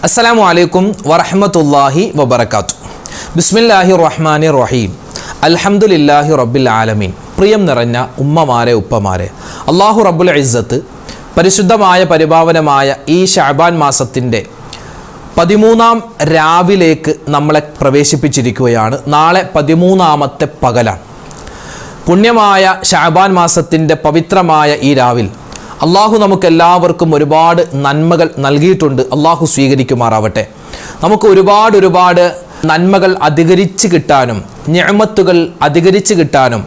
അസ്സലാമു അലൈക്കും വറഹ്മത്തുള്ളാഹി വബറകാതുഹു. ബിസ്മില്ലാഹിർ റഹ്മാനിർ റഹീം. അൽഹംദുലില്ലാഹി റബ്ബിൽ ആലമീൻ. പ്രിയം നിറഞ്ഞ ഉമ്മമാരെ ഉപ്പമാരെ, അല്ലാഹു റബ്ബുൽ ഇസ്സത്ത് പരിശുദ്ധമായ പരിപാവനമായ ഈ ശഅബാൻ മാസത്തിൻ്റെ 13-ാം രാവിലേക്ക് നമ്മളെ പ്രവേശിപ്പിച്ചിരിക്കുകയാണ്. നാളെ 13-ാമത്തെ പകലാണ്. പുണ്യമായ ശഅബാൻ മാസത്തിൻ്റെ പവിത്രമായ ഈ രാവിൽ അള്ളാഹു നമുക്കെല്ലാവർക്കും ഒരുപാട് നന്മകൾ നൽകിയിട്ടുണ്ട്. അള്ളാഹു സ്വീകരിക്കുമാറാവട്ടെ. നമുക്ക് ഒരുപാട് നന്മകൾ അധികരിച്ച് കിട്ടാനും നിഅമത്തുകൾ അധികരിച്ച് കിട്ടാനും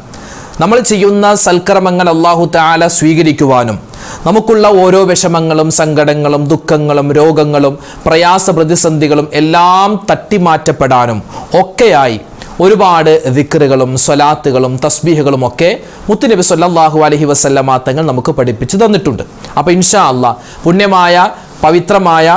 നമ്മൾ ചെയ്യുന്ന സൽക്കർമ്മങ്ങൾ അള്ളാഹു തആല സ്വീകരിക്കുവാനും നമുക്കുള്ള ഓരോ വിഷമങ്ങളും സങ്കടങ്ങളും ദുഃഖങ്ങളും രോഗങ്ങളും പ്രയാസ പ്രതിസന്ധികളും എല്ലാം തട്ടിമാറ്റപ്പെടാനും ഒക്കെയായി ഒരുപാട് ദിക്റുകളും സ്വലാത്തുകളും തസ്ബീഹുകളും ഒക്കെ മുത്തുനബി സല്ലല്ലാഹു അലൈഹി വസല്ലമ തങ്ങൾ നമുക്ക് പഠിപ്പിച്ചു തന്നിട്ടുണ്ട്. അപ്പോൾ ഇൻഷാ അല്ലാഹ് പുണ്യമായ പവിത്രമായ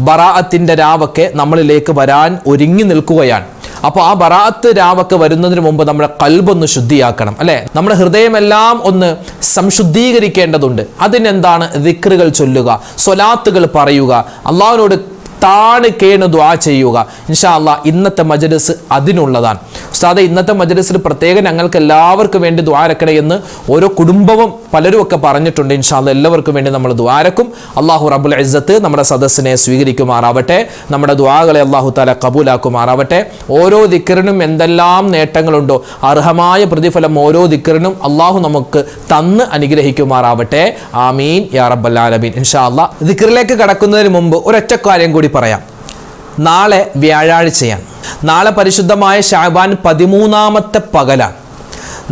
ബറാഅത്തിൻ്റെ രാവൊക്കെ നമ്മളിലേക്ക് വരാൻ ഒരുങ്ങി നിൽക്കുകയാണ്. അപ്പോൾ ആ ബറാഅത്ത് രാവൊക്കെ വരുന്നതിന് മുമ്പ് നമ്മുടെ ഖൽബൊന്ന് ശുദ്ധിയാക്കണം, അല്ലേ? നമ്മുടെ ഹൃദയമെല്ലാം ഒന്ന് സംശുദ്ധീകരിക്കേണ്ടതുണ്ട്. അതിനെന്താണ്? ദിക്റുകൾ ചൊല്ലുക, സ്വലാത്തുകൾ പറയുക, അള്ളാഹുവിനോട് താണ് കേണ് ദുആ ചെയ്യുക. ഇൻഷാ അല്ലാഹ് ഇന്നത്തെ മജ്‌ലിസ് അതിനുള്ളതാണ്. ഉസ്താദേ, ഇന്നത്തെ മജ്‌ലിസിൽ പ്രത്യേകം ഞങ്ങൾക്ക് എല്ലാവർക്കും വേണ്ടി ദുആരക്കണേ എന്ന് ഓരോ കുടുംബവും പലരും ഒക്കെ പറഞ്ഞിട്ടുണ്ട്. ഇൻഷാ അല്ലാഹ് എല്ലാവർക്കും വേണ്ടി നമ്മൾ ദുആരക്കും. അല്ലാഹു റബ്ബുൽ ഇസ്സത്ത് നമ്മുടെ സദസ്സിനെ സ്വീകരിക്കുമാറാവട്ടെ. നമ്മുടെ ദുആകളെ അല്ലാഹു തആല കബൂലാക്കുമാറാവട്ടെ. ഓരോ ദിക്റിനും എന്തെല്ലാം നേട്ടങ്ങളുണ്ടോ അർഹമായ പ്രതിഫലം ഓരോ ദിക്റിനും അല്ലാഹു നമുക്ക് തന്ന് അനുഗ്രഹിക്കുമാറാവട്ടെ. ആമീൻ യാ റബ്ബൽ ആലമീൻ. ഇൻഷാ അല്ലാഹ് ദിക്റിലേക്ക് കടക്കുന്നതിന് മുമ്പ് ഒരൊറ്റ കാര്യം കൂടി പറയാം. നാളെ വ്യാഴാഴ്ചയാണ്. നാളെ പരിശുദ്ധമായ ശഅബാൻ 13-ാമത്തെ പകലാണ്.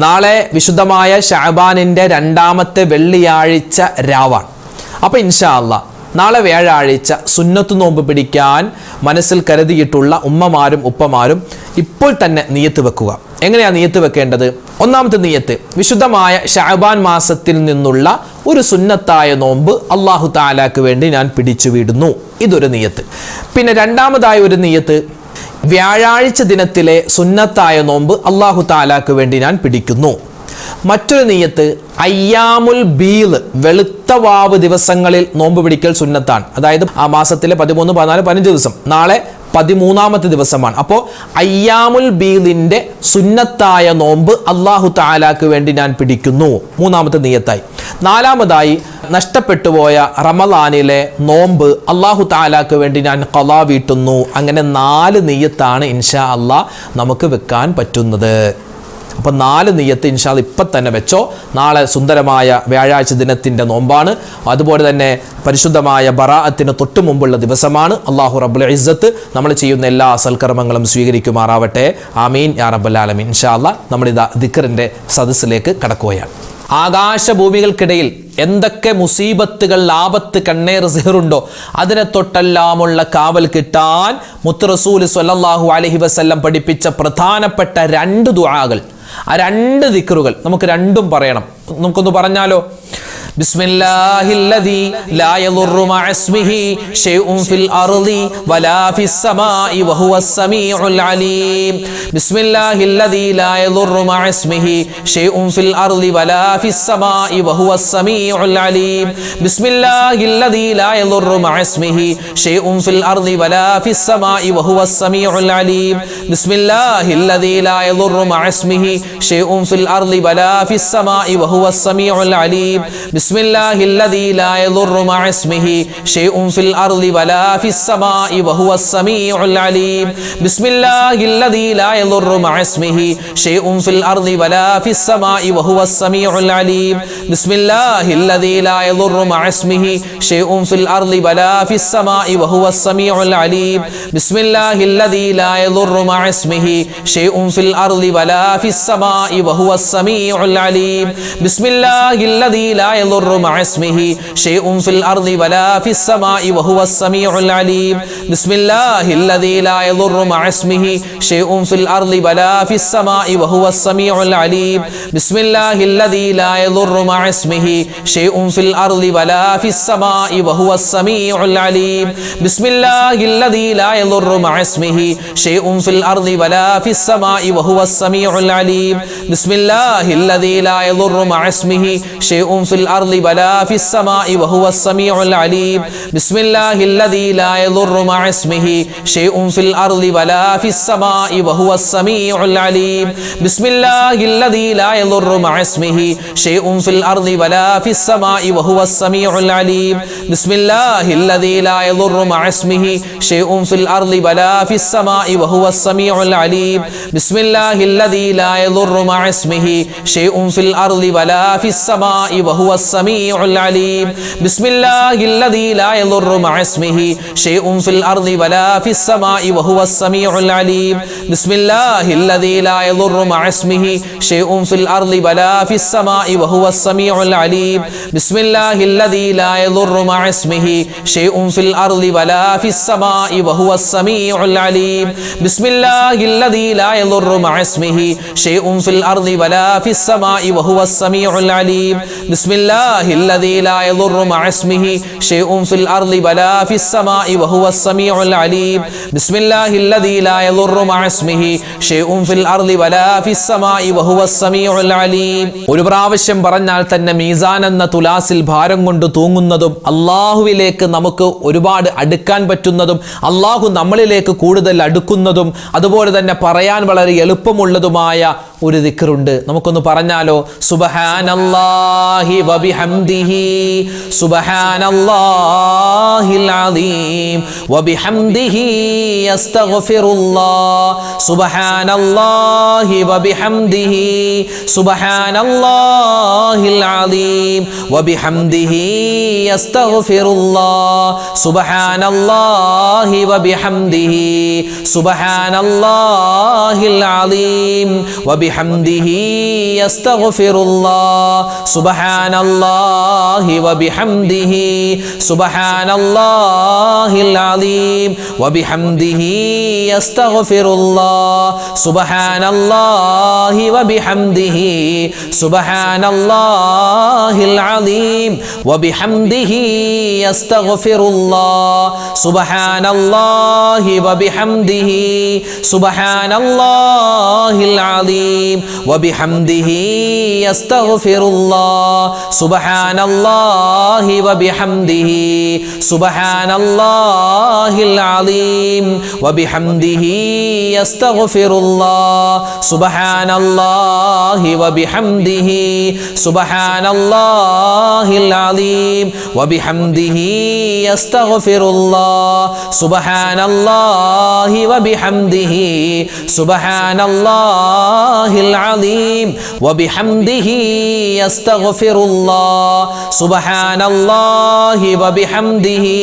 നാളെ വിശുദ്ധമായ ശഅബാനിൻ്റെ 2-ാമത്തെ വെള്ളിയാഴ്ച രാവാണ്. അപ്പോൾ ഇൻഷാ അല്ലാഹ് നാളെ വ്യാഴാഴ്ച സുന്നത്ത് നോമ്പ് പിടിക്കാൻ മനസ്സിൽ കരുതിയിട്ടുള്ള ഉമ്മമാരും ഉപ്പമാരും ഇപ്പോൾ തന്നെ നിയത്ത് വെക്കുക. എങ്ങനെയാണ് നിയത്ത് വെക്കേണ്ടത്? ഒന്നാമത്തെ നിയത്ത്, വിശുദ്ധമായ ശഅബാൻ മാസത്തിൽ നിന്നുള്ള ഒരു സുന്നത്തായ നോമ്പ് അല്ലാഹു തആലാക്ക് വേണ്ടി ഞാൻ പിടിച്ചു വിടുന്നു. ഇതൊരു നിയത്ത്. പിന്നെ രണ്ടാമതായ ഒരു നിയത്ത്, വ്യാഴാഴ്ച ദിനത്തിലെ സുന്നത്തായ നോമ്പ് അല്ലാഹു തആലാക്ക് വേണ്ടി ഞാൻ പിടിക്കുന്നു. മറ്റൊരു നിയത്ത്, അയ്യാമുൽ ബീൽ, വെളുത്ത വാവ് ദിവസങ്ങളിൽ നോമ്പ് പിടിക്കൽ സുന്നത്താണ്. അതായത് ആ മാസത്തിലെ 13, 14, 15 ദിവസം. നാളെ 13-ാമത്തെ ദിവസമാണ്. അപ്പോൾ അയ്യാമുൽ ബീലിൻ്റെ സുന്നത്തായ നോമ്പ് അല്ലാഹു തആലാക്ക് വേണ്ടി ഞാൻ പിടിക്കുന്നു. മൂന്നാമത്തെ നിയത്തായി. നാലാമതായി, നഷ്ടപ്പെട്ടുപോയ റമളാനിലെ നോമ്പ് അല്ലാഹു തആലാക്ക് വേണ്ടി ഞാൻ ഖളാ വീട്ടുന്നു. അങ്ങനെ 4 നിയത്താണ് ഇൻഷാ അല്ലാഹ് നമുക്ക് വെക്കാൻ പറ്റുന്നത്. അപ്പോൾ 4 നിയത്ത് ഇൻഷാ അല്ലാഹ് ഇപ്പം തന്നെ വെച്ചോ. നാളെ സുന്ദരമായ വ്യാഴാഴ്ച ദിനത്തിൻ്റെ നോമ്പാണ്. അതുപോലെ തന്നെ പരിശുദ്ധമായ ബറാഅത്തിന് തൊട്ട് മുമ്പുള്ള ദിവസമാണ്. അല്ലാഹു റബ്ബുൽ ഇസ്സത്ത് നമ്മൾ ചെയ്യുന്ന എല്ലാ സൽക്കർമ്മങ്ങളും സ്വീകരിക്കുമാറാവട്ടെ. ആമീൻ യാ റബ്ബൽ ആലമീൻ. ഇൻഷാ അല്ലാഹ് നമ്മളിതാ ദിക്റിൻ്റെ സദസ്സിലേക്ക് കടക്കുകയാണ്. ആകാശഭൂമികൾക്കിടയിൽ എന്തൊക്കെ മുസീബത്തുകൾ, ആപത്ത്, കണ്ണേർ, സിഹറുണ്ടോ അതിനെ തൊട്ടെല്ലാമുള്ള കാവൽ കിട്ടാൻ മുത്ത് റസൂൽ സ്വല്ലല്ലാഹു അലൈഹി വസല്ലം പഠിപ്പിച്ച പ്രധാനപ്പെട്ട 2 ദുആകൾ, ആ 2 ദിക്റുകൾ നമുക്ക് രണ്ടും പറയണം. നമുക്കൊന്ന് പറഞ്ഞാലോ? ബിസ്മില്ലാഹില്ലദീ ലാ യദുറു മഅ ഇസ്മിഹി ശൈഉൻ ഫിൽ അർളി വലാ ഫിസ് സമാഇ വഹുവസ് സമീഉൽ അലീം. ബിസ്മില്ലാഹില്ലദീ ലാ യദുറു മഅ ഇസ്മിഹി ശൈഉൻ ഫിൽ അർളി വലാ ഫിസ് സമാഇ വഹുവസ് സമീഉൽ അലീം. ബിസ്മില്ലാഹില്ലദീ ലാ യദുറു മഅ ഇസ്മിഹി ശൈഉൻ ഫിൽ അർളി വലാ ഫിസ് സമാഇ വഹുവസ് സമീഉൽ അലീം. ബിസ്മില്ലാഹില്ലദീ ലാ യദുറു മഅ ഇസ്മിഹി ശൈഉൻ ഫിൽ അർളി വലാ ഫിസ് സമാഇ വഹുവസ് സമീഉൽ അലീം. ബിസ്മില്ലാഹില്ലദീ ലാ യദുറു മഅ ഇസ്മിഹി ശൈഉൻ ഫിൽ അർളി വലാ ഫിസ് സമാഇ വഹുവസ് സമീഉൽ അലീം. ബിസ്മില്ലാഹില്ലദീ ലാ യദുറു മഅ ഇസ്മിഹി ശൈഉൻ ഫിൽ അർളി വലാ ഫിസ് സമാഇ വഹുവസ് സമീഉൽ അലീം. ബിസ്മില്ലാഹില്ലദീ ലാ യദുറു മഅ ഇസ്മിഹി ശൈഉൻ ഫിൽ അർളി വലാ ഫിസ് സമാഇ വഹുവസ് സമീഉൽ അലീം. ബിസ്മില്ലാഹില്ലദീ ലാ യദുറു മഅ ഇസ്മിഹി ശൈഉൻ ഫിൽ അർളി വലാ ഫിസ് സമാഇ വഹുവസ് സമീഉൽ അലീം. ബിസ്മില്ലാഹില്ലദീ ലാ യദുറു മഅ ഇസ്മിഹി ശൈഉൻ ഫിൽ അർളി വലാ ഫിസ് സമാഇ വഹുവസ് സമീഉൽ അലീം. ബിസ്മില്ലാഹില്ലദീ ലാ യദുറു മഅ ഇസ്മിഹി ശൈഉൻ ഫിൽ അർളി വലാ ഫിസ് സമാഇ വഹുവസ് സമീഉൽ അലീം. ബിസ്മില്ലാഹില്ലദീ ലാ യദുറു മഅ ഇസ്മിഹി ശൈഉൻ ഫിൽ അർളി വലാ ഫിസ് സമാഇ വഹുവസ് സമീഉൽ അലീം. ബിസ്മില്ലാഹില്ലദീ ലാ യദുറു മഅ ഇസ്മിഹി ശൈഉൻ ഫിൽ അർളി വലാ ഫിസ് സമാഇ വഹുവസ് സമീഉൽ അലീം. ബിസ്മില്ലാഹില്ലദീ ലാ യദുറു മഅ ഇസ്മിഹി ശൈഉൻ ഫിൽ الأرض ولا في السماء وهو السميع العليم بسم الله الذي لا يضر مع اسمه شيء في الأرض ولا في السماء وهو السميع العليم بسم الله الذي لا يضر مع اسمه شيء في الأرض ولا في السماء وهو السميع العليم بسم الله الذي لا يضر مع اسمه شيء في الأرض ولا في السماء وهو السميع العليم بسم الله الذي لا يضر مع اسمه شيء في الأرض ولا في السماء وهو السميع العليم بسم الله الذي لا يضر مع اسمه شيء في الأرض ولا في السماء وهو السميع العليم بسم الله الذي لا يضر مع اسمه شيء في الأرض ولا في السماء وهو السميع العليم بسم الله الذي لا يضر مع اسمه شيء في الأرض ولا في السماء وهو السميع العليم بسم الله الذي لا يضر مع اسمه شيء في الأرض ولا في السماء وهو السميع العليم بسم الله الذي لا يضر مع اسمه شيء في الأرض ولا في السماء وهو السميع العليم بسم الله الذي لا يضر مع اسمه شيء في الأرض ولا في السماء وهو السميع العليم ഒരു പ്രാവശ്യം പറഞ്ഞാൽ തന്നെ മീസാൻ എന്ന തുലാസിൽ ഭാരം കൊണ്ട് തൂങ്ങുന്നതും അല്ലാഹുവിലേക്ക് നമുക്ക് ഒരുപാട് അടുക്കാൻ പറ്റുന്നതും അല്ലാഹു നമ്മളിലേക്ക് കൂടുതൽ അടുക്കുന്നതും അതുപോലെ തന്നെ പറയാൻ വളരെ എളുപ്പമുള്ളതുമായ ഒരു ദിക്റുണ്ട്. നമുക്കൊന്ന് പറഞ്ഞാലോ? സുബ്ഹാനല്ലാഹി വബിഹംദിഹി സുബ്ഹാനല്ലാഹിൽ അദീം വബിഹംദിഹി അസ്തഗ്ഫിറുല്ലാഹ് സുബ്ഹാനല്ലാഹി വബിഹംദിഹി സുബ്ഹാനല്ലാഹിൽ അദീം വബിഹംദിഹി അസ്തഗ്ഫിറുല്ലാഹ് സുബ്ഹാനല്ലാഹി വബിഹംദിhi സുബ്ഹാനല്ലാഹിൽ അദീം വബിഹംദിഹി അസ്തഗ്ഫിറുല്ലാഹ് സുബ്ഹാനല്ലാഹി വബിഹംദിhi സുബ്ഹാനല്ലാഹിൽ അദീം വബിഹംദിhi അസ്തഗ്ഫിറുല്ലാഹ് സുബ്ഹാനല്ലാഹി വബിഹംദിhi സുബ്ഹാനല്ലാഹിൽ അദീം വബിഹംദിhi അസ്തഗ്ഫിറുല്ലാഹ് സുബ്ഹാനല്ലാഹി വബിഹംദിhi സുബ്ഹാനല്ലാഹിൽ അദീം വബിഹംദിhi അസ്തഗ്ഫിറുല്ലാഹ് സുബ്ഹാനല്ലാഹി വബിഹംദിhi സുബ്ഹാനല്ലാഹിൽ അദീം വബിഹംദിhi അസ്തഗ്ഫിറുല്ലാഹ് സുബ്ഹാനല്ലാഹി വബിഹംദിhi സുബ്ഹാനല്ലാഹിൽ അദീം വബിഹംദിhi അസ്തഗ്ഫിറുല്ലാഹ് സുബ്ഹാനല്ലാഹി വബിഹംദിhi സുബ്ഹാനല്ലാഹിൽ അദീം വബിഹംദിhi അസ്തഗ്ഫിറുല്ലാഹ് സുബ്ഹാനല്ലാഹി വബിഹംദിhi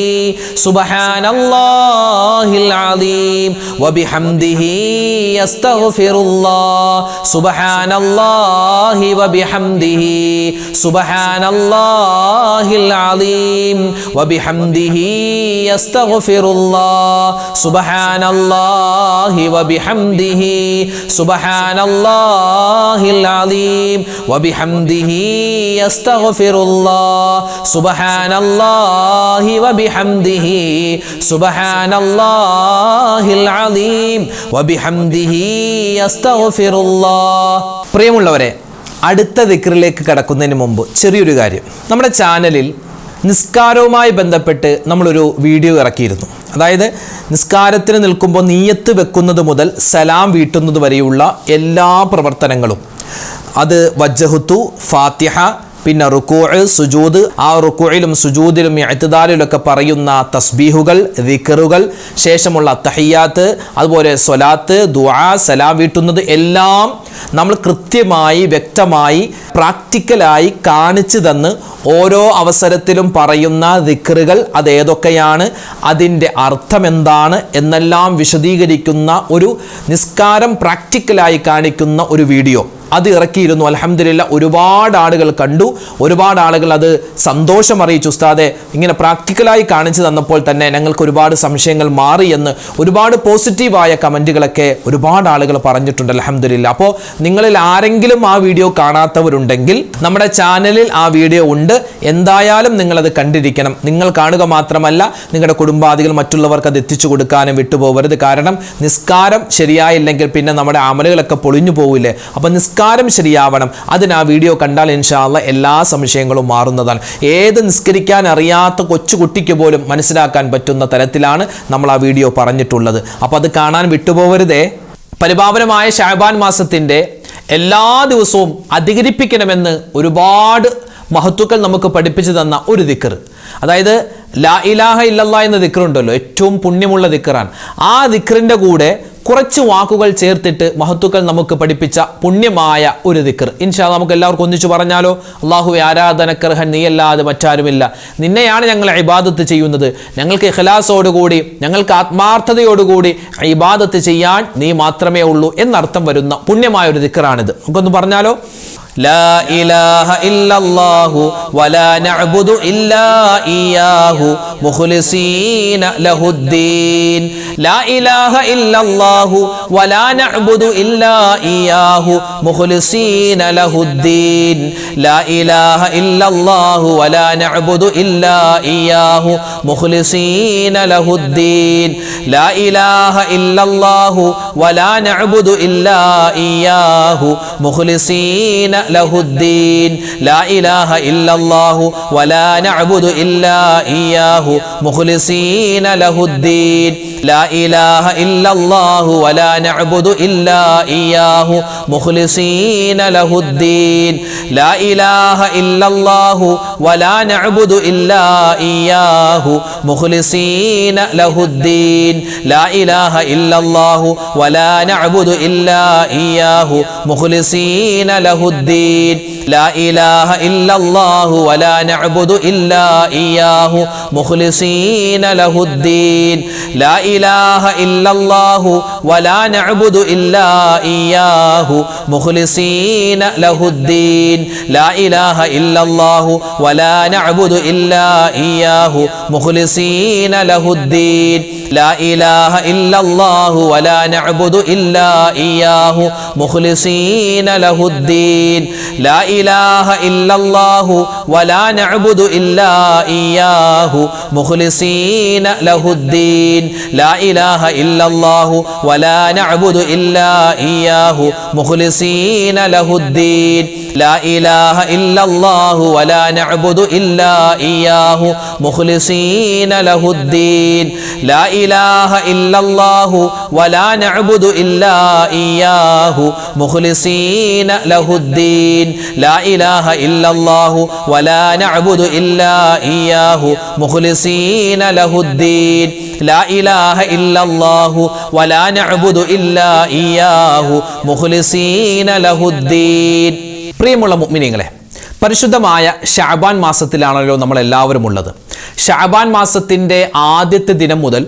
സുബ്ഹാനല്ലാഹിൽ അദീം വബിഹംദിhi അസ്തഗ്ഫിറുല്ലാഹ് സുബ്ഹാനല്ലാഹി വബിഹംദിhi സുബ്ഹാനല്ലാഹിൽ അദീം വബിഹംദിhi അസ്തഗ്ഫിറുല്ലാഹ് സുബ്ഹാനല്ലാഹി വബിഹംദിhi സുബ്ഹാനല്ലാഹിൽ അദീം വബിഹംദിhi അസ്തഗ്ഫിറുല്ലാഹ് സുബ്ഹാനല്ലാഹി വബിഹംദിhi സുബ്ഹാനല്ലാഹിൽ അദീം വബിഹംദിhi അസ്തഗ്ഫിറുല്ലാഹ്. പ്രിയമുള്ളവരെ, അടുത്ത ദിക്റിലേക്ക് കടക്കുന്നതിന് മുമ്പ് ചെറിയൊരു കാര്യം. നമ്മുടെ ചാനലിൽ നിസ്കാരവുമായി ബന്ധപ്പെട്ട് നമ്മളൊരു വീഡിയോ ഇറക്കിയിരുന്നു. അതായത് നിസ്കാരത്തിന് നിൽക്കുമ്പോൾ നീയത്ത് വെക്കുന്നത് മുതൽ സലാം വീട്ടുന്നത് വരെയുള്ള എല്ലാ പ്രവർത്തനങ്ങളും, അത് വജ്ജഹുത്തു, ഫാത്തിഹ, പിന്നെ റുക്കൂഅ്, സുജൂദ്, ആ റുക്കൂഇലും സുജൂദിലും ഇഅ്തിദാലിലൊക്കെ പറയുന്ന തസ്ബീഹുകൾ, ദിക്റുകൾ, ശേഷമുള്ള തഹിയ്യാത്ത്, അതുപോലെ സ്വലാത്ത്, ദുആ, സലാം വീട്ടുന്നത് എല്ലാം നമ്മൾ കൃത്യമായി വ്യക്തമായി പ്രാക്ടിക്കലായി കാണിച്ചു തന്ന് ഓരോ അവസരത്തിലും പറയുന്ന ദിക്റുകൾ അതേതൊക്കെയാണ്, അതിൻ്റെ അർത്ഥം എന്താണ് എന്നെല്ലാം വിശദീകരിക്കുന്ന ഒരു നിസ്കാരം പ്രാക്ടിക്കലായി കാണിക്കുന്ന ഒരു വീഡിയോ അത് ഇറക്കിയിരുന്നു. അൽഹംദുലില്ലാ, ഒരുപാട് ആളുകൾ കണ്ടു, ഒരുപാട് ആളുകൾ അത് സന്തോഷം അറിയിച്ചു. ഉസ്താദെ, ഇങ്ങനെ പ്രാക്ടിക്കലായി കാണിച്ചു തന്നപ്പോൾ തന്നെ ഞങ്ങൾക്ക് ഒരുപാട് സംശയങ്ങൾ മാറി എന്ന് ഒരുപാട് പോസിറ്റീവായ കമൻറ്റുകളൊക്കെ ഒരുപാട് ആളുകൾ പറഞ്ഞിട്ടുണ്ട്. അൽഹംദുലില്ലാ. അപ്പോൾ നിങ്ങളിൽ ആരെങ്കിലും ആ വീഡിയോ കാണാത്തവരുണ്ടെങ്കിൽ നമ്മുടെ ചാനലിൽ ആ വീഡിയോ ഉണ്ട്. എന്തായാലും നിങ്ങളത് കണ്ടിരിക്കണം. നിങ്ങൾ കാണുക മാത്രമല്ല, നിങ്ങളുടെ കുടുംബാദികൾ മറ്റുള്ളവർക്ക് അത് എത്തിച്ചു കൊടുക്കാനും വിട്ടുപോകരുത്. കാരണം നിസ്കാരം ശരിയായില്ലെങ്കിൽ പിന്നെ നമ്മുടെ അമലുകളൊക്കെ പൊളിഞ്ഞു പോവില്ലേ. അപ്പോൾ നിസ്കാരം നിസ്കാരം ശരിയാവണം. അതിന് ആ വീഡിയോ കണ്ടാൽ ഇൻഷാ അല്ലാഹ് എല്ലാ സംശയങ്ങളും മാറുന്നതാണ്. ഏത് നിസ്കരിക്കാൻ അറിയാത്ത കൊച്ചു കുട്ടിക്ക് പോലും മനസ്സിലാക്കാൻ പറ്റുന്ന തരത്തിലാണ് നമ്മൾ ആ വീഡിയോ പറഞ്ഞിട്ടുള്ളത്. അപ്പോൾ അത് കാണാൻ വിട്ടുപോകരുതേ. പരിപാവനമായ ശഅബാൻ മാസത്തിൻ്റെ എല്ലാ ദിവസവും അധികരിപ്പിക്കണമെന്ന് ഒരുപാട് മഹത്തുക്കൾ നമുക്ക് പഠിപ്പിച്ചു തന്ന ഒരു ദിക്ർ, അതായത് ലാ ഇലാഹ ഇല്ലല്ലാഹ് എന്ന ദിക്റുണ്ടല്ലോ, ഏറ്റവും പുണ്യമുള്ള ദിക്റാണ്. ആ ദിക്റിൻ്റെ കൂടെ കുറച്ച് വാക്കുകൾ ചേർത്തിട്ട് മഹത്തുക്കൾ നമുക്ക് പഠിപ്പിച്ച പുണ്യമായ ഒരു ദിക്ർ ഇൻഷാ അല്ലാഹ് നമുക്ക് എല്ലാവർക്കും ഒന്നിച്ചു പറഞ്ഞാലോ? അല്ലാഹുവേ, ആരാധനക്കർഹൻ നീയല്ലാതെ മറ്റാരുമില്ല. നിന്നെയാണ് ഞങ്ങൾ ഇബാദത്ത് ചെയ്യുന്നത്. ഞങ്ങൾക്ക് ഇഖ്ലാസോടുകൂടി, ഞങ്ങൾക്ക് ആത്മാർത്ഥതയോടുകൂടി ഇബാദത്ത് ചെയ്യാൻ നീ മാത്രമേ ഉള്ളൂ എന്നർത്ഥം വരുന്ന പുണ്യമായ ഒരു ദിക്റാണിത്. നമുക്കൊന്ന് പറഞ്ഞാലോ? لا إله إلا الله ولا نعبد إلا إياه مخلصين له الدين لا إله إلا الله ولا نعبد إلا إياه مخلصين له الدين لا إله إلا الله ولا نعبد إلا إياه مخلصين له الدين لا إله إلا الله ولا نعبد إلا إياه مخلصين له الدين لا إله إلا الله ولا نعبد إلا إياه مخلصين له الدين لا إله إلا الله ولا نعبد إلا إياه مخلصين له الدين لا إله إلا الله ولا نعبد إلا إياه مخلصين له الدين لا إله إلا الله ولا نعبد إلا إياه مخلصين له الدين لا إله إلا الله ولا نعبد إلا إياه مخلصين له الدين لا إله إلا الله ولا نعبد إلا إياه مخلصين له الدين لا إله إلا الله ولا نعبد إلا إياه مخلصين له الدين لا إله إلا الله ولا نعبد إلا إياه مخلصين له الدين لا إله إلا الله ولا نعبد إلا إياه مخلصين له الدين لا إله إلا الله ولا نعبد إلا إياه مخلصين له الدين لا إله إلا الله ولا نعبد إلا إياه مخلصين له الدين لا إله إلا الله ولا نعبد إلا إياه مخلصين له الدين لا إله إلا الله ولا نعبد إلا إياه مخلصين له الدين لا إله إلا الله ولا نعبد إلا إياه مخلصين له الدين. പ്രിയമുള്ള മുഅ്മിനീങ്ങളെ, പരിശുദ്ധമായ ശഅബാൻ മാസത്തിലാണല്ലോ നമ്മൾ എല്ലാവരും ഉള്ളത്. ശഅബാൻ മാസത്തിൻ്റെ ആദ്യത്തെ ദിനം മുതൽ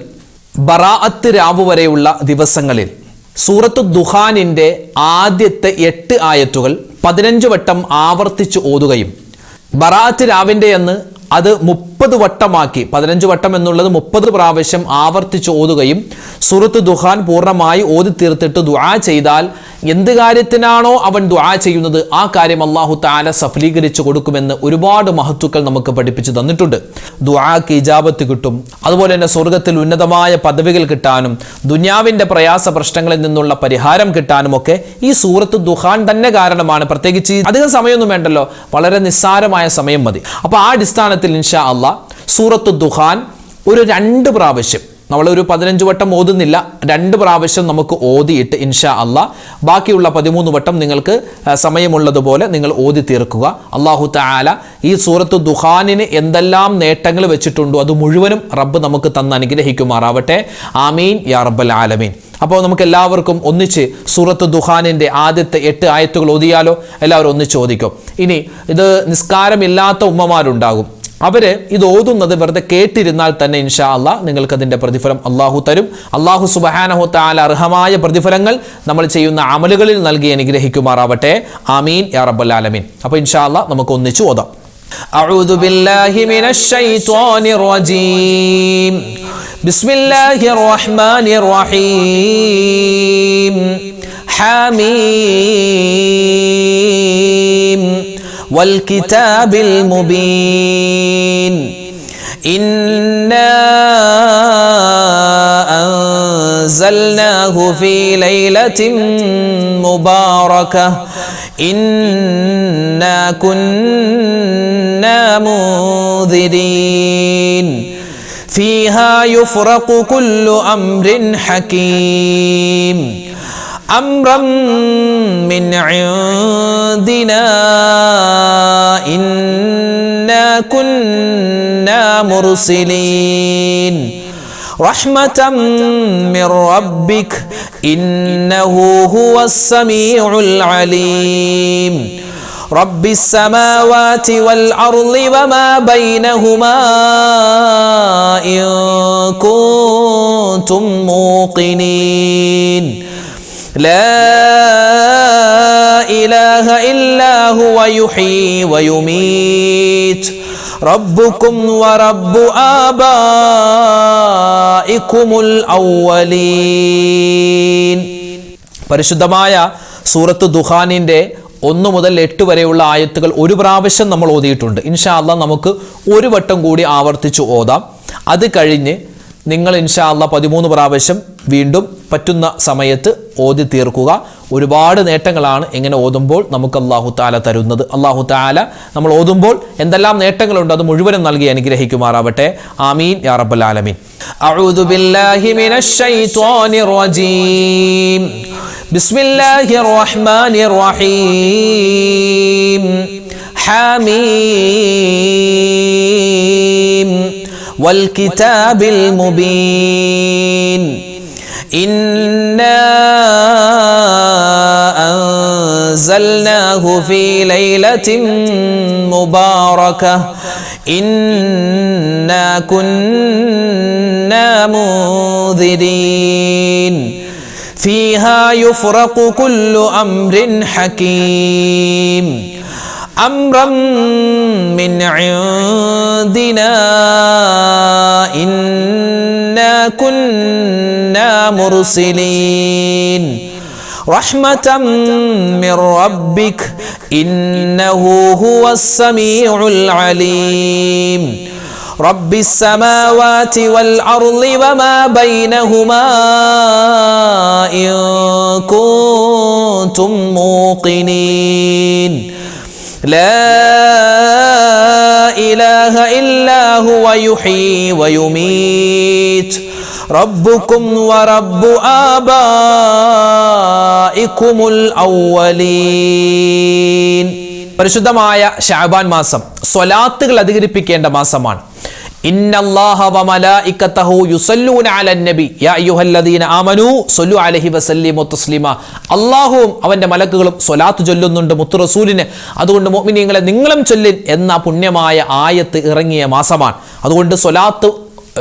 ബറാഅത്ത് രാവ് വരെയുള്ള ദിവസങ്ങളിൽ സൂറത്തു ദുഖാനിൻ്റെ ആദ്യത്തെ 8 ആയത്തുകൾ 15 വട്ടം ആവർത്തിച്ച് ഓതുകയും ബറാഅത്ത് രാവിൻ്റെ അന്ന് അത് 30 വട്ടമാക്കി, 15 വട്ടം എന്നുള്ളത് 30 പ്രാവശ്യം ആവർത്തിച്ച് ഓതുകയും സൂറത്ത് ദുഖാൻ പൂർണ്ണമായി ഓതി തീർത്തിട്ട് ദുആ ചെയ്താൽ എന്ത് കാര്യത്തിനാണോ അവൻ ദുആ ചെയ്യുന്നത് ആ കാര്യം അല്ലാഹു തആല സഫലീകരിച്ചു കൊടുക്കുമെന്ന് ഒരുപാട് മഹത്തുക്കൾ നമുക്ക് പഠിപ്പിച്ചു തന്നിട്ടുണ്ട്. ദുആക്ക് ഇജാബത്ത് കിട്ടും, അതുപോലെ തന്നെ സ്വർഗത്തിൽ ഉന്നതമായ പദവികൾ കിട്ടാനും ദുനിയാവിൻ്റെ പ്രയാസ പ്രശ്നങ്ങളിൽ നിന്നുള്ള പരിഹാരം കിട്ടാനും ഒക്കെ ഈ സൂറത്ത് ദുഖാൻ തന്നെ കാരണമാണ്. പ്രത്യേകിച്ച് അധികം സമയമൊന്നും വേണ്ടല്ലോ, വളരെ നിസ്സാരമായ സമയം മതി. അപ്പോൾ ആ അടിസ്ഥാനത്തിൽ ഇൻഷാ അല്ലാഹ് സൂറത്ത് ദുഖാൻ ഒരു 2 പ്രാവശ്യം, നമ്മളൊരു 15 വട്ടം ഓതുന്നില്ല, 2 പ്രാവശ്യം നമുക്ക് ഓതിയിട്ട് ഇൻഷാ അല്ലാഹ് ബാക്കിയുള്ള 13 വട്ടം നിങ്ങൾക്ക് സമയമുള്ളതുപോലെ നിങ്ങൾ ഓതി തീർക്കുക. അല്ലാഹു തആല ഈ സൂറത്ത് ദുഖാനിന് എന്തെല്ലാം നേട്ടങ്ങൾ വെച്ചിട്ടുണ്ടോ അത് മുഴുവനും റബ്ബ് നമുക്ക് തന്ന് അനുഗ്രഹിക്കുമാറാവട്ടെ. ആമീൻ യാ റബ്ബൽ ആലമീൻ. അപ്പോൾ നമുക്ക് എല്ലാവർക്കും ഒന്നിച്ച് സൂറത്ത് ദുഖാനിൻ്റെ ആദ്യത്തെ 8 ആയത്തുകൾ ഓതിയാലോ? എല്ലാവരും ഒന്നിച്ച് ഓദിക്കും. ഇനി ഇത് നിസ്കാരമില്ലാത്ത ഉമ്മമാരുണ്ടാകും, അവർ ഇത് ഓതുന്നത് വെറുതെ കേട്ടിരുന്നാൽ തന്നെ ഇൻഷാ അല്ലാഹ് നിങ്ങൾക്കതിൻ്റെ പ്രതിഫലം അള്ളാഹു തരും. അള്ളാഹു സുബ്ഹാനഹു തആല അർഹമായ പ്രതിഫലങ്ങൾ നമ്മൾ ചെയ്യുന്ന അമലുകളിൽ നൽകി അനുഗ്രഹിക്കുമാറാവട്ടെ. ആമീൻ യാ റബ്ബൽ ആലമീൻ. അപ്പോൾ ഇൻഷാ അല്ലാഹ് നമുക്ക് ഒന്നിച്ച് ഓതാം. അഊദു ബില്ലാഹി മിനശ് ശൈത്വാനിർ റജീം. ബിസ്മില്ലാഹിർ റഹ്മാനിർ റഹീം. ഹാമീം والكتاب المبين إنا أنزلناه في ليلة مباركة إنا كنا منذرين فيها يفرق كل أمر حكيم أمرا من عندنا إنا كنا مرسلين رحمة من ربك إنه هو السميع العليم رب السماوات والأرض وما بينهما إن كنتم موقنين لا إله إلا هو يحيي ويميت ربكم ورب آبائكم الأولين. പരിശുദ്ധമായ സൂറത്ത് ദുഖാനിൻ്റെ 1 മുതൽ 8 വരെയുള്ള ആയത്തുകൾ ഒരു പ്രാവശ്യം നമ്മൾ ഓതിയിട്ടുണ്ട്. ഇൻഷാ അല്ലാഹ് നമുക്ക് ഒരു വട്ടം കൂടി ആവർത്തിച്ച് ഓതാം. അത് കഴിഞ്ഞ് നിങ്ങൾ ഇൻഷാ അല്ലാഹ് 13 പ്രാവശ്യം വീണ്ടും പറ്റുന്ന സമയത്ത് ഓതി തീർക്കുക. ഒരുപാട് നേട്ടങ്ങളാണ് ഇങ്ങനെ ഓതുമ്പോൾ നമുക്ക് അല്ലാഹു തആല തരുന്നത്. അല്ലാഹു തആല നമ്മൾ ഓതുമ്പോൾ എന്തെല്ലാം നേട്ടങ്ങളുണ്ട് അത് മുഴുവനും നൽകി അനുഗ്രഹിക്കുമാറാവട്ടെ. ആമീൻ യാ റബ്ബൽ ആലമീൻ. അഊദു ബില്ലാഹി മിനശ് ശൈത്വാനിർ റജീം. ബിസ്മില്ലാഹിർ റഹ്മാനിർ റഹീം. ഹാമീം والكتاب المبين إنا أنزلناه في ليلة مباركة إنا كنا منذرين فيها يفرق كل أمر حكيم أمرا من عندنا إنا كنا مرسلين رحمة من ربك إنه هو السميع العليم رب السماوات والأرض وما بينهما إن كنتم موقنين لا إله إلا هو يحيي ويميت ربكم ورب آبائكم الأولين. പരിശുദ്ധമായ ശഅബാൻ മാസം സ്വലാത്തുകൾ അധികരിപ്പിക്കേണ്ട മാസമാണ്. ഇന്നല്ലാഹ വമലായികതഹു യുസല്ലൂന അലൻ നബി യാ അയ്യുഹല്ലദീന ആമനൂ സ്വല്ലു അലൈഹി വസല്ലിമു തസ്ലീമ. അല്ലാഹുവും അവന്റെ മലക്കുകളും സ്വലാത്ത് ചൊല്ലുന്നുണ്ട് മുത്തു റസൂലിന്. അതുകൊണ്ട് മുഅ്മിനീങ്ങളെ നിങ്ങളും ചൊല്ലിൻ എന്ന പുണ്യമായ ആയത്ത് ഇറങ്ങിയ മാസമാണ്. അതുകൊണ്ട് സ്വലാത്ത്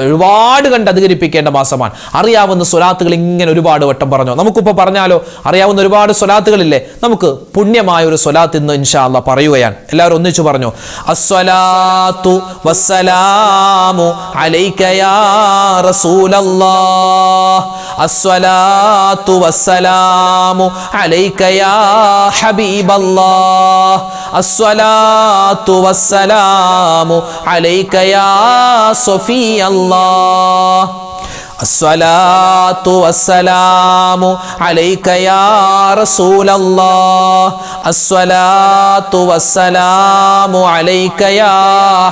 ഒരുപാട് കണ്ട് അധികരിപ്പിക്കേണ്ട മാസമാണ്. അറിയാവുന്ന സ്വലാത്തുകൾ ഇങ്ങനെ ഒരുപാട് വട്ടം പറഞ്ഞോ. നമുക്കിപ്പോൾ പറഞ്ഞാലോ അറിയാവുന്ന ഒരുപാട് സ്വലാത്തുകളില്ലേ. നമുക്ക് പുണ്യമായ ഒരു സ്വലാത്ത് ഇന്ന് ഇൻഷാ അല്ലാഹ് പറയുകയാണ്. എല്ലാവരും ഒന്നിച്ചു പറഞ്ഞോ. അസ്സലാത്തു വസ്സലാമു അലൈക യാ റസൂലല്ലാഹ് അസ്സലാത്തു വസ്സലാമു അലൈക യാ ഹബീബല്ലാഹ് അസ്സലാത്തു വസ്സലാമു അലൈക യാ സഫിയല്ലാഹ് അസ്സലാത്തു വസ്സലാമു അലൈക യാ റസൂലല്ലാഹ് അസ്സലാത്തു വസ്സലാമു അലൈക യാ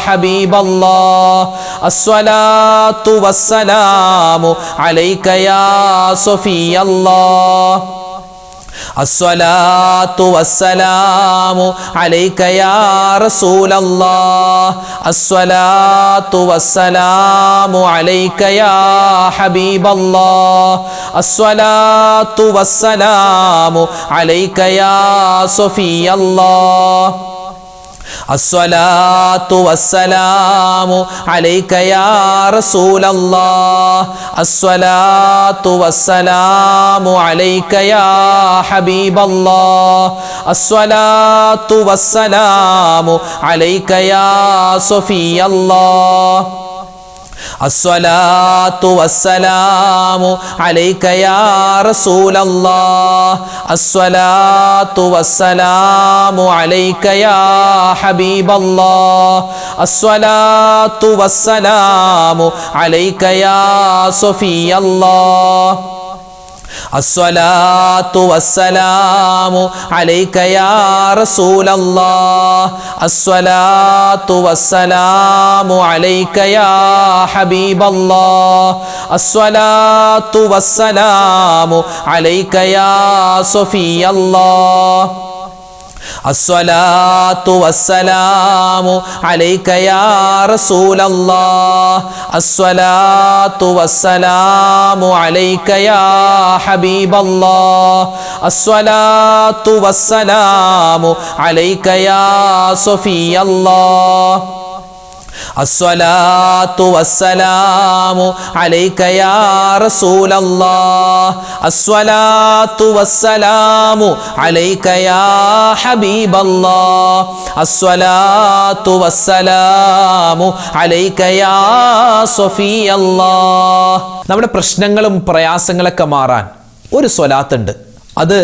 ഹബീബല്ലാഹ് അസ്സലാത്തു വസ്സലാമു അലൈക യാ സഫിയല്ലാഹ് الصلاة والسلام عليك يا رسول الله الصلاة والسلام عليك يا حبيب الله الصلاة والسلام عليك يا صفي الله الصلاة والسلام عليك يا رسول الله الصلاة والسلام عليك يا حبيب الله الصلاة والسلام عليك يا صفي الله الصلاة والسلام عليك يا رسول الله الصلاة والسلام عليك يا حبيب الله الصلاة والسلام عليك يا صفي الله അസ്സലാത്തു വസ്സലാമു അലൈക യാ റസൂലല്ലാഹ് അസ്സലാത്തു വസ്സലാമു അലൈക യാ ഹബീബല്ലാഹ് അസ്സലാത്തു വസ്സലാമു അലൈക യാ സഫിയല്ലാഹ് അസ്സലാത്തു വസ്സലാമു അലൈക യാ റസൂലല്ലാഹ് അസ്സലാത്തു വസ്സലാമു അലൈക യാ ഹബീബല്ലാഹ് അസ്സലാത്തു വസ്സലാമു അലൈക യാ സഫിയല്ലാഹ് അസ്സലാത്തു വസ്സലാമു അലൈക യാ റസൂലല്ലാഹ് അസ്സലാത്തു വസ്സലാമു അലൈക യാ ഹബീബല്ലാഹ് അസ്സലാത്തു വസ്സലാമു അലൈക യാ സഫിയല്ലാഹ്. നമ്മുടെ പ്രശ്നങ്ങളും പ്രയാസങ്ങളൊക്കെ മാറാൻ ഒരു സ്വലാത്തുണ്ട്. അത്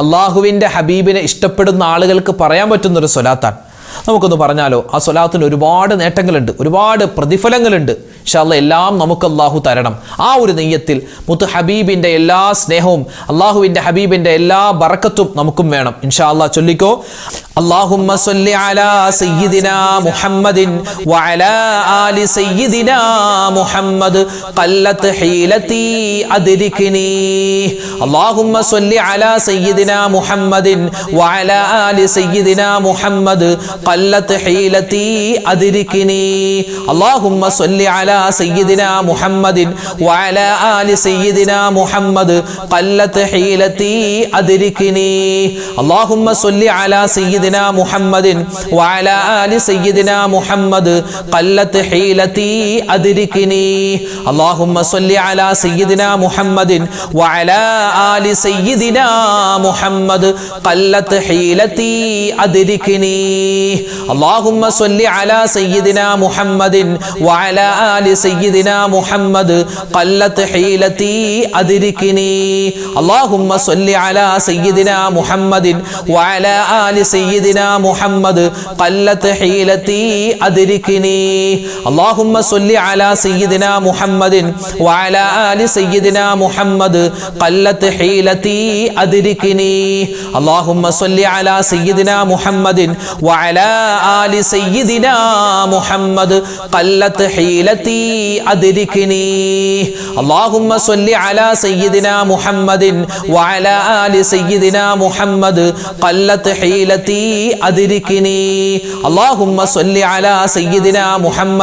അള്ളാഹുവിൻ്റെ ഹബീബിനെ ഇഷ്ടപ്പെടുന്ന ആളുകൾക്ക് പറയാൻ പറ്റുന്നൊരു സ്വലാത്താണ്. നമുക്കൊന്ന് പറഞ്ഞാലോ? ആ സ്വലാത്തിന് ഒരുപാട് നേട്ടങ്ങളുണ്ട്, ഒരുപാട് പ്രതിഫലങ്ങളുണ്ട്. ഇൻഷാ അല്ലാഹ് എല്ലാം നമുക്ക് അള്ളാഹു തരണം. ആ ഒരു നെയ്യത്തിൽ മുത്ത് ഹബീബിൻ്റെ എല്ലാ സ്നേഹവും അള്ളാഹുവിൻ്റെ ഹബീബിൻ്റെ എല്ലാ ബറക്കത്തും നമുക്കും വേണം. ഇൻഷാ അല്ലാഹ് ചൊല്ലിക്കോ. അല്ലാഹുമ്മ സ്വല്ലി അലാ സയ്യിദിനാ മുഹമ്മദിൻ വഅലാ ആലി സയ്യിദിനാ മുഹമ്മദ് ഖല്ലത്ത് ഹീലതി അദ്രിക്നി. അല്ലാഹുമ്മ സ്വല്ലി അലാ സയ്യിദിനാ മുഹമ്മദിൻ വഅലാ ആലി സയ്യിദിനാ മുഹമ്മദ് ഖല്ലത്ത് ഹീലതി അദ്രിക്നി. അല്ലാഹുമ്മ സ്വല്ലി അലാ സയ്യിദിനാ മുഹമ്മദിൻ വഅലാ ആലി സയ്യിദിനാ മുഹമ്മദ് ഖല്ലത്ത് ഹീലതി അദ്രിക്നി. അല്ലാഹുമ്മ സ്വല്ലി അലാ سيدنا محمد وعلى آل سيدنا محمد قلت حيلتي أدركني. اللهم صل على سيدنا محمد وعلى آل سيدنا محمد قلت حيلتي أدركني. اللهم صل على سيدنا محمد وعلى آل سيدنا محمد قلت حيلتي أدركني. اللهم صل على سيدنا محمد وعلى آل سيدنا محمد قلت حيلتي أدركني. اللهم صل على سيدنا محمد وعلى آل سيدنا محمد قلت حيلتي أدركني. اللهم صل على سيدنا محمد وعلى آل سيدنا محمد قلت حيلتي أدركني. اللهم صل على سيدنا محمد وعلى آل سيدنا محمد قلت حيلتي أدركني. اللهم صل على سيدنا محمد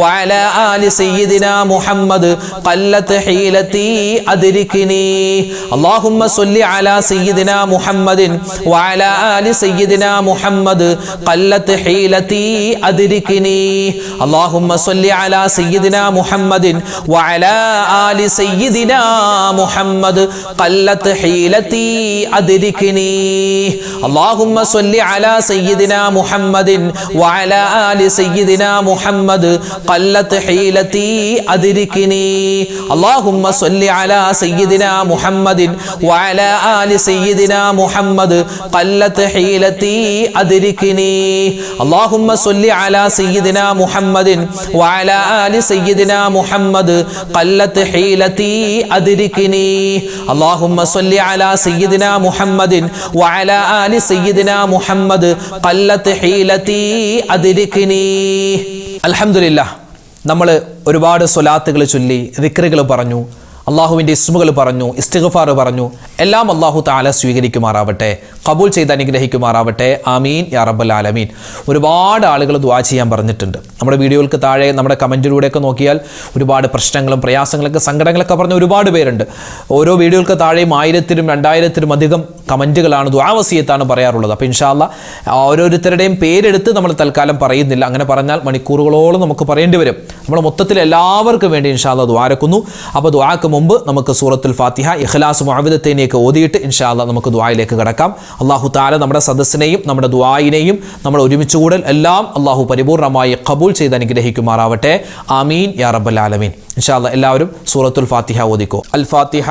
وعلى آل سيدنا محمد قلت حيلتي أدركني. اللهم صل على سيدنا محمد وعلى آل سيدنا محمد قلت حيلتي أدركني. اللهم صل على سيدنا محمد وعلى آل سيدنا محمد قلت حيلتي أدركني. اللهم صل على سيدنا محمد وعلى آل سيدنا محمد قلت حيلتي أدركني. اللهم صل على سيدنا محمد وعلى آل سيدنا محمد قلت حيلتي أدركني. اللهم صل على سيدنا محمد وعلى آل سيدنا محمد قلت حيلتي أدركني. اللهم صل على سيدنا محمد وعلى آل سيدنا محمد قلت حيلتي أدركني. الحمد لله. നമ്മൾ ഒരുപാട് സ്വലാത്തുകൾ ചൊല്ലി ദിക്റുകൾ പറഞ്ഞു, അള്ളാഹുവിൻ്റെ ഇസ്മുകൾ പറഞ്ഞു, ഇസ്തിഗ്ഫാർ പറഞ്ഞു. എല്ലാം അള്ളാഹു തആല സ്വീകരിക്കുമാറാവട്ടെ, കബൂൽ ചെയ്ത് അനുഗ്രഹിക്കുമാറാവട്ടെ. ആമീൻ യാ റബ്ബൽ ആലമീൻ. ഒരുപാട് ആളുകൾ ദുആ ചെയ്യാൻ പറഞ്ഞിട്ടുണ്ട്. നമ്മുടെ വീഡിയോകൾക്ക് താഴെ നമ്മുടെ കമൻറ്റിലൂടെയൊക്കെ നോക്കിയാൽ ഒരുപാട് പ്രശ്നങ്ങളും പ്രയാസങ്ങളൊക്കെ സങ്കടങ്ങളൊക്കെ പറഞ്ഞ ഒരുപാട് പേരുണ്ട്. ഓരോ വീഡിയോകൾക്ക് താഴെയും 1000-ലും 2000-ലും അധികം കമൻറ്റുകളാണ്, ദുആ വസിയത്താണ് പറയാറുള്ളത്. അപ്പോൾ ഇൻഷാ അല്ലാഹ് ഓരോരുത്തരുടെയും പേരെടുത്ത് നമ്മൾ തൽക്കാലം പറയുന്നില്ല. അങ്ങനെ പറഞ്ഞാൽ മണിക്കൂറുകളോളം നമുക്ക് പറയേണ്ടി വരും. നമ്മൾ മൊത്തത്തിൽ എല്ലാവർക്കും വേണ്ടി ഇൻഷാ അല്ലാഹ് ദുആ രക്കുന്നു. അപ്പോൾ ദുആക്ക് മുമ്പ് നമുക്ക് സൂറത്തുൽ ഫാത്തിഹ, ഇഖ്ലാസ്, മുഅവ്വിദത്തൈനിയൊക്കെ ഓതിയിട്ട് ഇൻഷാ അല്ലാഹ് നമുക്ക് ദുആയിലേക്ക് കടക്കാം. അല്ലാഹു തആല നമ്മുടെ സദസ്സിനെയും നമ്മുടെ ദുആയിനെയും നമ്മുടെ ഒരുമിച്ച് കൂടൽ എല്ലാം അല്ലാഹു പരിപൂർണമായി ഖബൂൽ ചെയ്ത് അനുഗ്രഹിക്കുമാറാവട്ടെ. ആമീൻ യാ റബ്ബൽ ആലമീൻ. ഇൻഷാ അല്ലാഹ് എല്ലാവരും സൂറത്തുൽ ഫാത്തിഹ ഓതിക്കോ. അൽ ഫാത്തിഹ.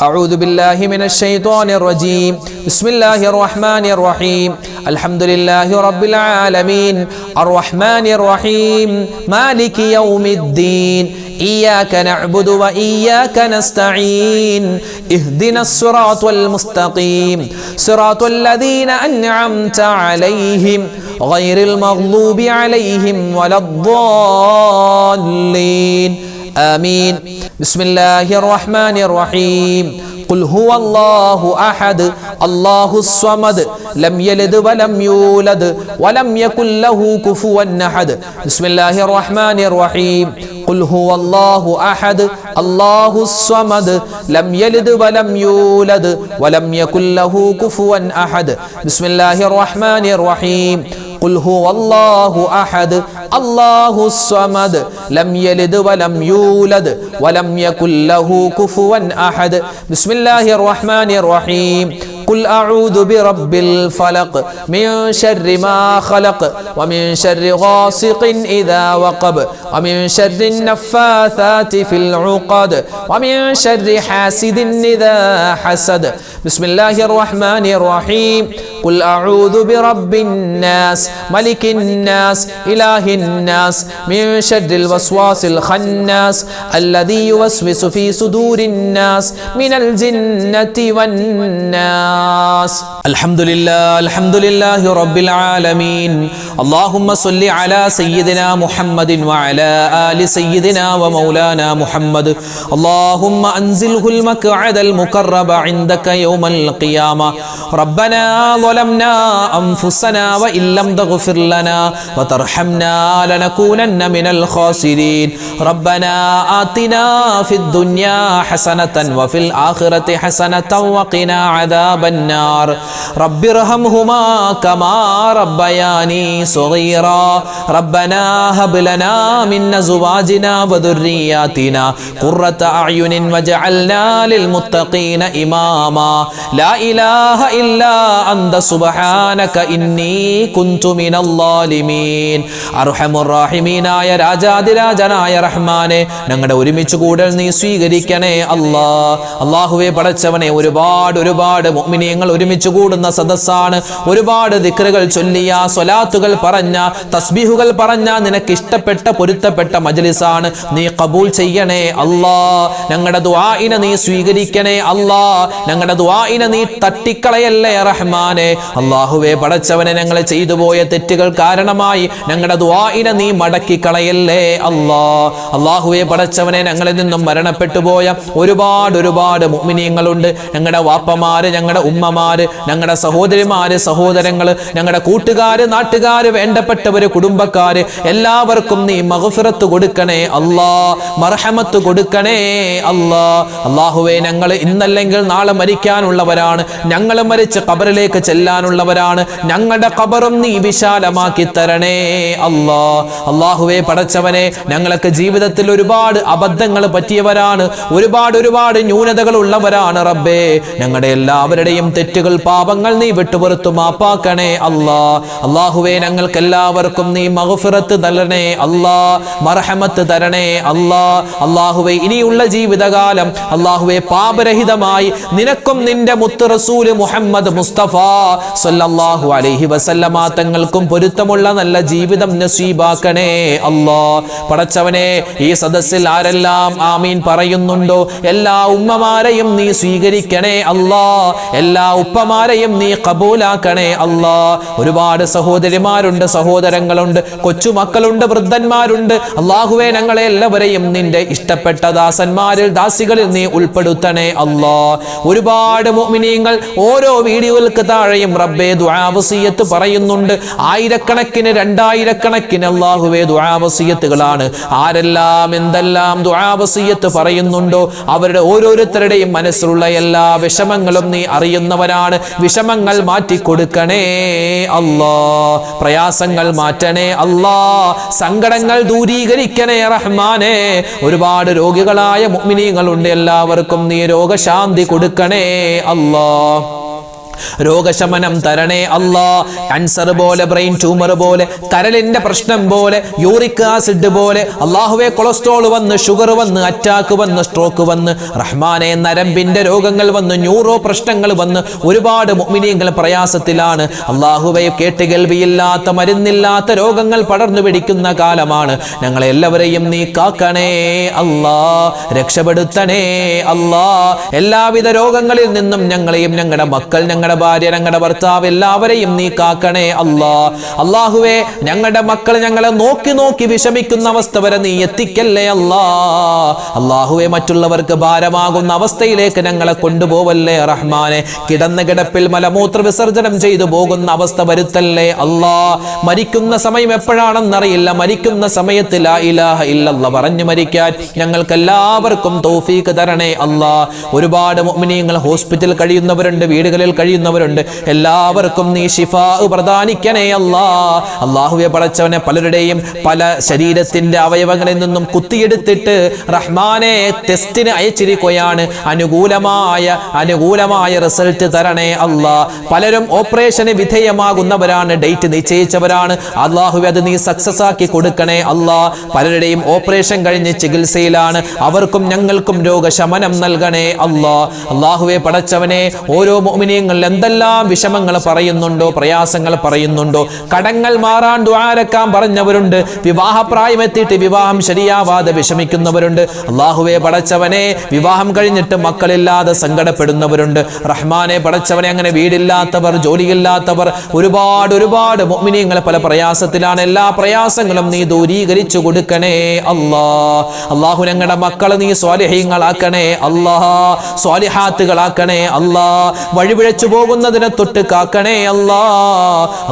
അഊദു ബില്ലാഹി മിനശ് ശൈത്വാനിർ റജീം. ബിസ്മില്ലാഹിർ റഹ്മാനിർ റഹീം. അൽഹംദുലില്ലാഹി റബ്ബിൽ ആലമീൻ. അർറഹ്മാനിർ റഹീം. മാലികി യൗമിദ്ദീൻ. إياك نعبد وإياك نستعين اهدنا الصراط المستقيم صراط الذين أنعمت عليهم غير المغضوب عليهم ولا الضالين آمين بسم الله الرحمن الرحيم قل هو الله أحد الله الصمد لم يلد ولم يولد ولم يكن له كفوا أحد بسم الله الرحمن الرحيم قل هو الله أحد الله الصمد لم يلد ولم يولد ولم يكن له كفوا أحد بسم الله الرحمن الرحيم قل هو الله أحد الله الصمد لم يلد ولم يولد ولم يكن له كفوا أحد بسم الله الرحمن الرحيم قل أعوذ برب الفلق من شر ما خلق ومن شر غاسق إذا وقب ومن شر النفاثات في العقد ومن شر حاسد إذا حسد بسم الله الرحمن الرحيم قل أعوذ برب الناس ملك الناس إله الناس من شر الوسواس الخناس الذي يوسوس في صدور الناس من الجنة والناس الحمد لله رب العالمين اللهم صل على سيدنا محمد وعلى آل سيدنا ومولانا محمد اللهم أنزله المقعد المقرب عندك يوم القيامة ربنا ظلمنا أنفسنا وإن لم تغفر لنا وترحمنا لنكونن من الخاسرين ربنا آتنا في الدنيا حسنة وفي الآخرة حسنة وقنا عذاب النار رب ارحمهما كما ربياني صغيرا ربنا هب لنا من أزواجنا وذرياتنا قرة أعين واجعلنا للمتقين إماما لا إله إلا أنت سبحانك إني كنت من الظالمين أرحم الراحمين ആയ രാജാതിരാജനായ റഹ്മാനെ ഞങ്ങളുടെ ഒരുമിച്ച് കൂടൽ നീ സ്വീകരിക്കണേ അല്ലാഹുവേ പടച്ചവനെ ഒരുപാട് മുഅ്മിനീങ്ങൾ ഒരുമിച്ച് കൂടുന്ന സദസ്സാണ് ഒരുപാട് ദിക്റുകൾ ചൊല്ലിയ സ്വലാത്തുകൾ പറഞ്ഞ തസ്ബീഹുകൾ പറഞ്ഞ നിനക്ക് ഇഷ്ടപ്പെട്ട പൊരുത്തപ്പെട്ട മജ്ലിസാണ് നീ ഖബൂൽ ചെയ്യണേ ഞങ്ങളുടെ ദുആഇനെ നീ സ്വീകരിക്കണേ ഞങ്ങളുടെ ദുആഇനെ നീ തട്ടിക്കളയല്ലേ റഹ്മാനെ അല്ലാഹുവേ പടച്ചവനെ ഞങ്ങൾ ചെയ്തു പോയ തെറ്റുകൾ കാരണമായി ഞങ്ങളുടെ ദുആഇനെ നീ മടക്കി കളയല്ലേ അല്ലാഹുവേ പടച്ചവനെ ഞങ്ങളിൽ നിന്നും മരണപ്പെട്ടു പോയ ഒരുപാട് മുഅ്മിനീങ്ങളുണ്ട് ഞങ്ങളുടെ വാപ്പമാര് ഞങ്ങളുടെ ഉമ്മമാര് ഞങ്ങളുടെ സഹോദരിമാര് സഹോദരങ്ങള് ഞങ്ങളുടെ കൂട്ടുകാര് നാട്ടുകാര് വേണ്ടപ്പെട്ടവര് കുടുംബക്കാര് എല്ലാവർക്കും നീ മഗ്ഫിറത്ത് കൊടുക്കണേ മർഹമത്ത് കൊടുക്കണേ അല്ലാഹുവേ ഞങ്ങൾ ഇന്നല്ലെങ്കിൽ നാളെ മരിക്കാനുള്ളവരാണ് ഞങ്ങൾ മരിച്ച് ഖബറിലേക്ക് ചെല്ലാനുള്ളവരാണ് ഞങ്ങളുടെ ഖബറും നീ വിശാലമാക്കി തരണേ അല്ലാഹുവേ പടച്ചവനെ ഞങ്ങൾക്ക് ജീവിതത്തിൽ ഒരുപാട് അബദ്ധങ്ങൾ പറ്റിയവരാണ് ഒരുപാട് ന്യൂനതകൾ ഉള്ളവരാണ് റബ്ബേ ഞങ്ങളുടെ എല്ലാവരുടെയും തെറ്റുകൾ പാപങ്ങൾ നീ വിട്ടുപുറത്തു മാപ്പാക്കണേ അല്ലാഹുവേ ഞങ്ങൾക്ക് എല്ലാവർക്കും നീ മഗ്ഫിറത്ത് തരണേ മർഹമത്ത് തരണേ അല്ലാഹുവേ ഇനിയുള്ള ജീവിതകാലം അല്ലാഹുവേ പാപരഹിതമായി നിനക്കും നിന്റെ മുത്ത് റസൂൽ മുഹമ്മദ് മുസ്തഫ സല്ലല്ലാഹു അലൈഹി വസല്ലമ തങ്ങൾക്കും പൊരുത്തമുള്ള നല്ല ജീവിതം നസീബാക്കണേ പടച്ചവനെ ഈ സദസ്സിൽ ആരെല്ലാം ആമീൻ പറയുന്നുണ്ടോ എല്ലാ ഉമ്മമാരെയും നീ സ്വീകരിക്കണേ എല്ലാ ഉപ്പമാരെയും നീ ഖബൂലാക്കണേ ഒരുപാട് സഹോദരിമാരുണ്ട് സഹോദരങ്ങളുണ്ട് കൊച്ചുമക്കളുണ്ട് വൃദ്ധന്മാരുണ്ട് അല്ലാഹുവേ ഞങ്ങളെ എല്ലാവരെയും നിന്റെ ഇഷ്ടപ്പെട്ട ദാസന്മാരിൽ ദാസികളിൽ നീ ഉൾപ്പെടുത്തണേ ഒരുപാട് മുഅ്മിനീങ്ങൾ ഓരോ വീഡിയോകൾക്ക് താഴെയും റബ്ബേ ദുആ വസിയത്ത് പറയുന്നുണ്ട് ആയിരക്കണക്കിന് രണ്ടായിരക്കണക്കിന് അല്ലാഹുവേ ദുആ വസിയത്തുകളാണ് ആരെല്ലാം എന്തെല്ലാം ദുആ വസിയത്ത് പറയുന്നുണ്ടോ അവരുടെ ഓരോരുത്തരുടെയും മനസ്സിലുള്ള എല്ലാ വിഷമങ്ങളും നീ അറിയുന്നവനാണ് വിഷമങ്ങൾ മാറ്റിക്കൊടുക്കണേ പ്രയാസങ്ങൾ മാറ്റണേ സങ്കടങ്ങൾ ദൂരീകരിക്കണേ റഹ്മാനെ ഒരുപാട് രോഗികളായ മുഅ്മിനീങ്ങളുണ്ട് എല്ലാവർക്കും നീ രോഗശാന്തി കൊടുക്കണേ രോഗശമനം തരണേ അല്ലാ. ക്യാൻസർ പോലെ, ബ്രെയിൻ ട്യൂമർ പോലെ, കരളിന്റെ പ്രശ്നം പോലെ, യൂറിക് ആസിഡ് പോലെ, അള്ളാഹുവെ കൊളസ്ട്രോൾ വന്ന്, ഷുഗർ വന്ന്, അറ്റാക്ക് വന്ന്, സ്ട്രോക്ക് വന്ന്, റഹ്മാനെ നരമ്പിന്റെ രോഗങ്ങൾ വന്ന്, ന്യൂറോ പ്രശ്നങ്ങൾ വന്ന് ഒരുപാട് മുഅ്മിനീങ്ങൾ പ്രയാസത്തിലാണ്. അള്ളാഹുവെ കേട്ടുകേൾവിയില്ലാത്ത, മരുന്നില്ലാത്ത രോഗങ്ങൾ പടർന്നു പിടിക്കുന്ന കാലമാണ്. ഞങ്ങളെല്ലാവരെയും നീ കാക്കണേ അല്ലാ, രക്ഷപ്പെടുത്തണേ അല്ലാ. എല്ലാവിധ രോഗങ്ങളിൽ നിന്നും ഞങ്ങളെയും, ഞങ്ങളുടെ മക്കൾ, ഞങ്ങളുടെ ഭാര്യ, ഞങ്ങളുടെ ഭർത്താവ് എല്ലാവരെയും നീ കാക്കണേ അല്ലാ. അല്ലാഹുവേ ഞങ്ങളുടെ മക്കൾ ഞങ്ങളെ നോക്കി നോക്കി വിഷമിക്കുന്ന അവസ്ഥ വരെ നീ എത്തിക്കല്ലേ അല്ലാ. അല്ലാഹുവേ മറ്റുള്ളവർക്ക് ഭാരമാകുന്ന അവസ്ഥയിലേക്ക് ഞങ്ങളെ കൊണ്ടുപോവല്ലേ റഹ്മാനെ. കിടന്ന കിടപ്പിൽ മലമൂത്ര വിസർജനം ചെയ്തു പോകുന്ന അവസ്ഥ വരുത്തല്ലേ അല്ലാ. മരിക്കുന്ന സമയം എപ്പോഴാണെന്നറിയില്ല. മരിക്കുന്ന സമയത്ത് ലാ ഇലാഹ ഇല്ലല്ലാഹ് പറഞ്ഞു മരിക്കാൻ ഞങ്ങൾക്ക് എല്ലാവർക്കും തൗഫീഖ് തരണേ അല്ലാ. ഒരുപാട് മുഅ്മിനീങ്ങൾ ഹോസ്പിറ്റൽ കഴിയുന്നവരുണ്ട്, വീടുകളിൽ കഴിയുന്നവരുണ്ട്. എല്ലാവർക്കും നീ ശിഫാ പ്രദാനിക്കണേ അല്ലാ. അല്ലാഹുവേ പടച്ചവനെ പലരുടെയും പല ശരീരത്തിന്റെ അവയവങ്ങളിൽ നിന്നും കുത്തിയെടുത്തിട്ട് റഹ്മാനെ ടെസ്റ്റിന് അയച്ചിരിക്കുകയാണ്. അനുകൂലമായ റിസൾട്ട് തരണേ അല്ലാ. പലരും ഓപ്പറേഷന് വിധേയമാകുന്നവരാണ്, ഡേറ്റ് നിശ്ചയിച്ചവരാണ്. അല്ലാഹുവേ അത് നീ സക്സസ് ആക്കി കൊടുക്കണേ അല്ലാ. പലരുടെയും ഓപ്പറേഷൻ കഴിഞ്ഞ് ചികിത്സയിലാണ്. അവർക്കും ഞങ്ങൾക്കും രോഗശമനം നൽകണേ അല്ലാ. അല്ലാഹുവേ പടച്ചവനെ ഓരോ മുഅ്മിനീങ്ങൾ എന്തെല്ലാം വിഷമങ്ങൾ പറയുന്നുണ്ടോ, പ്രയാസങ്ങൾ പറയുന്നുണ്ടോ, കടങ്ങൾ മാറാൻ ദുആരക്കാൻ പറഞ്ഞവരുണ്ട്, വിവാഹപ്രായം എത്തിയിട്ട് വിവാഹം ശരിയാവാതെ വിഷമിക്കുന്നവരുണ്ട്. അല്ലാഹുവേ പടച്ചവനെ വിവാഹം കഴിഞ്ഞിട്ട് മക്കളില്ലാതെ സങ്കടപ്പെടുന്നവരുണ്ട്. റഹ്മാനെ പടച്ചവനെ അങ്ങനെ വീടില്ലാത്തവർ, ജോലിയില്ലാത്തവർ ഒരുപാട് മുഅ്മിനീങ്ങൾ പല പ്രയാസത്തിലാണ്. എല്ലാ പ്രയാസങ്ങളും നീ ദൂരീകരിച്ചു കൊടുക്കണേ അല്ലാ. അല്ലാഹു ഞങ്ങളുടെ മക്കളെ നീ സ്വാലിഹീങ്ങളാക്കണേ അല്ലാ, സ്വാലിഹാത്തുകളാക്കണേ അല്ലാ. വഴിപിഴച്ചു പോകുന്നതിനെ തൊട്ട് കാക്കണേ അല്ലാ.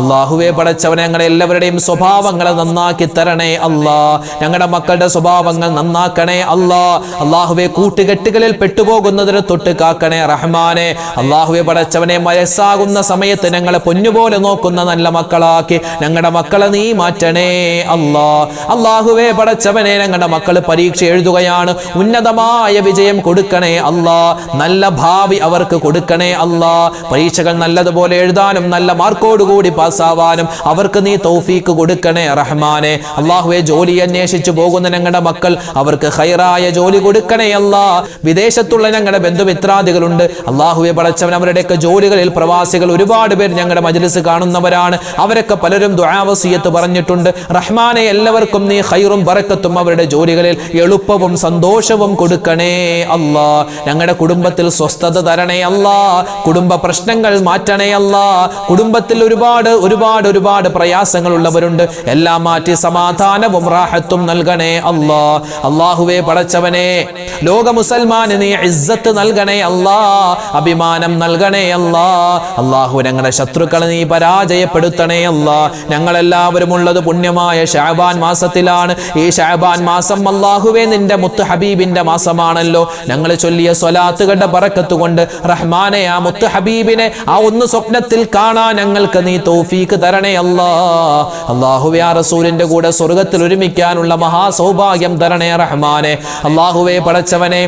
അല്ലാഹുവേ പടച്ചവനെ ഞങ്ങളുടെ എല്ലാവരുടെയും സ്വഭാവങ്ങളെ നന്നാക്കി തരണേ അല്ലാ. ഞങ്ങളുടെ മക്കളുടെ സ്വഭാവങ്ങൾ നന്നാക്കണേ അല്ലാ. അല്ലാഹുവേ കൂട്ടുകെട്ടുകളിൽ പെട്ടുപോകുന്നതിനെ തൊട്ട് കാക്കണേ റഹ്മാനെ. അല്ലാഹുവേ പടച്ചവനെ വയസ്സാകുന്ന സമയത്ത് ഞങ്ങളെ പൊന്നുപോലെ നോക്കുന്ന നല്ല മക്കളാക്കി ഞങ്ങളുടെ മക്കളെ നീ മാറ്റണേ അല്ലാ. അല്ലാഹുവേ പടച്ചവനെ ഞങ്ങളുടെ മക്കൾ പരീക്ഷ എഴുതുകയാണ്, ഉന്നതമായ വിജയം കൊടുക്കണേ അല്ലാ. നല്ല ഭാവി അവർക്ക് കൊടുക്കണേ അല്ലാ. പരീക്ഷകൾ നല്ലതുപോലെ എഴുതാനും നല്ല മാർക്കോടുകൂടി പാസ്സാവാനും അവർക്ക് നീ തൗഫീക്ക് കൊടുക്കണേ റഹ്മാനെ. അല്ലാഹുവേ ജോലി അന്വേഷിച്ചു പോകുന്ന ഞങ്ങളുടെ മക്കൾ അവർക്ക് ഖൈറായ ജോലി കൊടുക്കണേ അല്ലാ. വിദേശത്തുള്ള ഞങ്ങളുടെ ബന്ധുമിത്രാദികളുണ്ട്. അല്ലാഹുവേ പടച്ചവൻ അവരുടെയൊക്കെ ജോലികളിൽ പ്രവാസികൾ ഒരുപാട് പേർ ഞങ്ങളുടെ മജ്ലിസ് കാണുന്നവരാണ്. അവരൊക്കെ പലരും ദുആ വസിയത്ത് പറഞ്ഞിട്ടുണ്ട്. റഹ്മാനെ എല്ലാവർക്കും നീ ഖൈറും ബറക്കത്തും അവരുടെ ജോലികളിൽ എളുപ്പവും സന്തോഷവും കൊടുക്കണേ അല്ലാ. ഞങ്ങളുടെ കുടുംബത്തിൽ സ്വസ്ഥത തരണേ അല്ലാ. കുടുംബ പ്രശ്നങ്ങൾ മാറ്റണേ അല്ലാ. കുടുംബത്തിൽ ഒരുപാട് പ്രയാസങ്ങൾ ഉള്ളവരുണ്ട്. എല്ലാം മാറ്റി സമാധാനവും റാഹത്തും നൽകണേ അല്ലാ. അല്ലാഹുവേ പടച്ചവനെ ലോക മുസൽമാന് നീ ഇസ്സത്ത് നൽകണേ അല്ലാ, അഭിമാനം നൽകണേ അല്ലാ. അല്ലാഹു ഞങ്ങളുടെ ശത്രുക്കളെ നീ പരാജയപ്പെടുത്തണേ അല്ലാ. ഞങ്ങളെല്ലാവരും ഉള്ളത് പുണ്യമായ ശഅബാൻ മാസത്തിലാണ്. ഈ ശഅബാൻ മാസം അല്ലാഹുവേ നിന്റെ മുത്ത് ഹബീബിന്റെ മാസമാണല്ലോ. ഞങ്ങൾ ചൊല്ലിയ സ്വലാത്തുകളുടെ ബറക്കത്ത് കൊണ്ട് റഹ്മാനെ ആ മുത്ത് ഹബീബിനെ ആ ഒന്ന് സ്വപ്നത്തിൽ കാണാൻ ഞങ്ങൾക്ക് നീ തൗഫീക്ക് തരണേ അല്ലാ. അല്ലാഹുവേ ആ റസൂലിന്റെ കൂടെ സ്വർഗ്ഗത്തിൽ ഒരുമിക്കാനുള്ള മഹാസൗഭാഗ്യം തരണേ റഹ്മാനെ. അല്ലാഹുവേ പടച്ചവനെ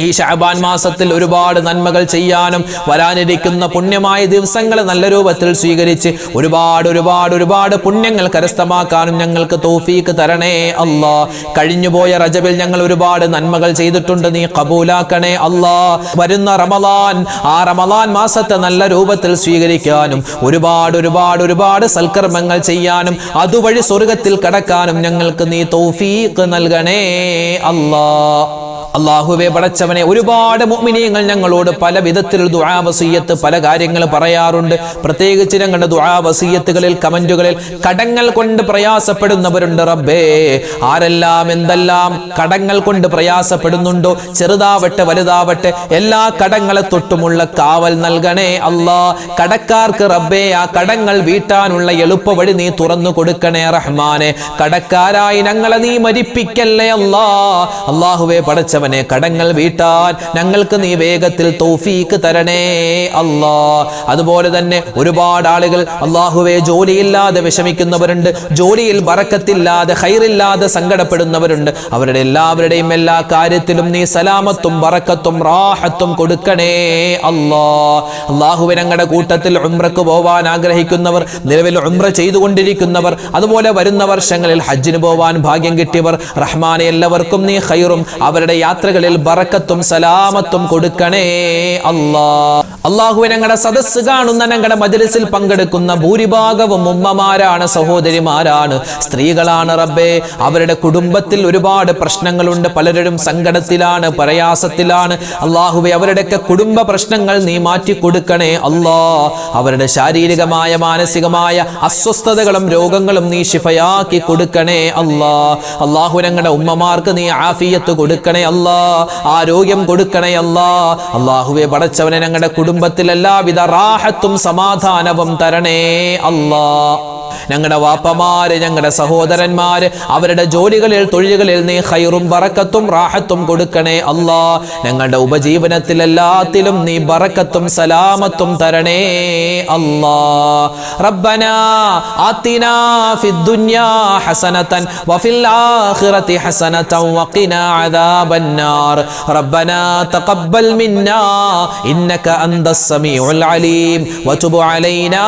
ഈ ശഅബാൻ മാസത്തിൽ ഒരുപാട് നന്മകൾ ചെയ്യാനും വരാനിരിക്കുന്ന പുണ്യമായ ദിവസങ്ങളെ നല്ല രൂപത്തിൽ സ്വീകരിച്ച് ഒരുപാട് പുണ്യങ്ങൾ കരസ്ഥമാക്കാനും ഞങ്ങൾക്ക് തൗഫീക്ക് തരണേ അല്ലാ. കഴിഞ്ഞുപോയ റജബിൽ ഞങ്ങൾ ഒരുപാട് നന്മകൾ ചെയ്തിട്ടുണ്ട്, നീ ഖബൂലാക്കണേ അല്ലാ. വരുന്ന റമളാൻ, ആ റമളാൻ മാസത്തെ നല്ല രൂപത്തിൽ സ്വീകരിക്കാനും ഒരുപാട് സൽക്കർമ്മങ്ങൾ ചെയ്യാനും അതുവഴി സ്വർഗ്ഗത്തിൽ കടക്കാനും ഞങ്ങൾക്ക് നീ തൗഫീഖ് നൽകണേ അല്ലാ. അല്ലാഹുവേ പടച്ചവനെ ഒരുപാട് മുഅ്മിനീങ്ങൾ ഞങ്ങളോട് പല വിധത്തിൽ ദുആ വസിയത്ത് പല കാര്യങ്ങൾ പറയാറുണ്ട്. പ്രത്യേകിച്ച് ഞങ്ങളുടെ ദുആ വസിയത്തുകളിൽ കമന്റുകളിൽ കടങ്ങൾ കൊണ്ട് പ്രയാസപ്പെടുന്നവരുണ്ട്. റബ്ബേ ആരെല്ലാം എന്തെല്ലാം കടങ്ങൾ കൊണ്ട് പ്രയാസപ്പെടുന്നുണ്ടോ, ചെറുതാവട്ടെ വലുതാവട്ടെ എല്ലാ കടങ്ങളെ തൊട്ടുമുള്ള കാവൽ നൽകണേ അല്ലാ. കടക്കാർക്ക് റബ്ബേ ആ കടങ്ങൾ വീട്ടാനുള്ള എളുപ്പ വഴി നീ തുറന്നു കൊടുക്കണേ റഹ്മാനെ. കടക്കാരായി ഞങ്ങളെ നീ മരിപ്പിക്കല്ലേ അല്ലാ. അല്ലാഹുവേ പടച്ചവനെ പടച്ചവനെ കടങ്ങൾ വീട്ടാൻ ഞങ്ങൾക്ക് നീ വേഗത്തിൽ തൗഫീക്ക് തരണേ അല്ലാ. അതുപോലെ തന്നെ ഒരുപാട് ആളുകൾ അല്ലാഹുവേ ജോലിയില്ലാതെ വിഷമിക്കുന്നവരുണ്ട്, ജോലിയിൽ ബറക്കത്തില്ലാതെ ഖൈറില്ലാതെ സങ്കടപ്പെടുന്നവരുണ്ട്. അവരുടെ എല്ലാവരുടെയും എല്ലാ കാര്യത്തിലും നീ സലാമത്തും ബറക്കത്തും റാഹത്തും കൊടുക്കണേ അല്ലാ. അല്ലാഹുവേ ഞങ്ങളുടെ കൂട്ടത്തിൽ ഉംറക്ക് പോവാൻ ആഗ്രഹിക്കുന്നവർ, നിലവിൽ ഉംറ ചെയ്തുകൊണ്ടിരിക്കുന്നവർ, അതുപോലെ വരുന്ന വർഷങ്ങളിൽ ഹജ്ജിന് പോവാൻ ഭാഗ്യം കിട്ടിയവർ, റഹ്മാനെ എല്ലാവർക്കും നീ ഖൈറും അവരുടെ യാത്രകളിൽ ബറക്കത്തും സലാമത്തും കൊടുക്കണേ അല്ലാ. അല്ലാഹുവേ ഞങ്ങളുടെ സദസ്സ് കാണുന്ന ഞങ്ങളുടെ മജ്‌ലിസിൽ പങ്കെടുക്കുന്ന ഭൂരിഭാഗവും ഉമ്മമാരാണ്, സഹോദരിമാരാണ്, സ്ത്രീകളാണ്. റബ്ബേ, അവരുടെ കുടുംബത്തിൽ ഒരുപാട് പ്രശ്നങ്ങളുണ്ട്, പലരും സങ്കടത്തിലാണ്, പ്രയാസത്തിലാണ്. അല്ലാഹുവേ അവരുടെയൊക്കെ കുടുംബ പ്രശ്നങ്ങൾ നീ മാറ്റി കൊടുക്കണേ അല്ലാ. അവരുടെ ശാരീരികമായ മാനസികമായ അസ്വസ്ഥതകളും രോഗങ്ങളും നീ ശിഫയാക്കി കൊടുക്കണേ അല്ലാ. അല്ലാഹു ഞങ്ങളുടെ ഉമ്മമാർക്ക് നീ ആഫിയത്ത് കൊടുക്കണേ അല്ലാ, ആരോഗ്യം കൊടുക്കണേ അല്ലാ. അല്ലാഹുവേ പടച്ചവനെ ഞങ്ങളുടെ കുടുംബത്തിൽ എല്ലാവിധ റാഹത്തും സമാധാനവും തരണേ അല്ലാ. ഞങ്ങളുടെ വാപ്പമാര്, ഞങ്ങളുടെ സഹോദരന്മാര്, അവരുടെ ജോലികളിൽ തൊഴിലുകളിൽ നീ ഖൈറും ബറക്കത്തും റാഹത്തും കൊടുക്കണേ അല്ലാ. ഞങ്ങളുടെ ഉപജീവനത്തിൽ എല്ലാത്തിലും നീ ബറക്കത്തും സലാമത്തും തരണേ അല്ലാ. റബ്ബനാ ആതിനാ ഫിദ്ദുനിയാ ഹസനതൻ വഫിൽ ആഖിറതി ഹസനതൻ വഖിനാ അദാബന്നാർ. റബ്ബനാ തഖബ്ബൽ മിന്നാ ഇന്നക അന്തസ് സമീഉൽ അലീം വതുബ് അലൈനാ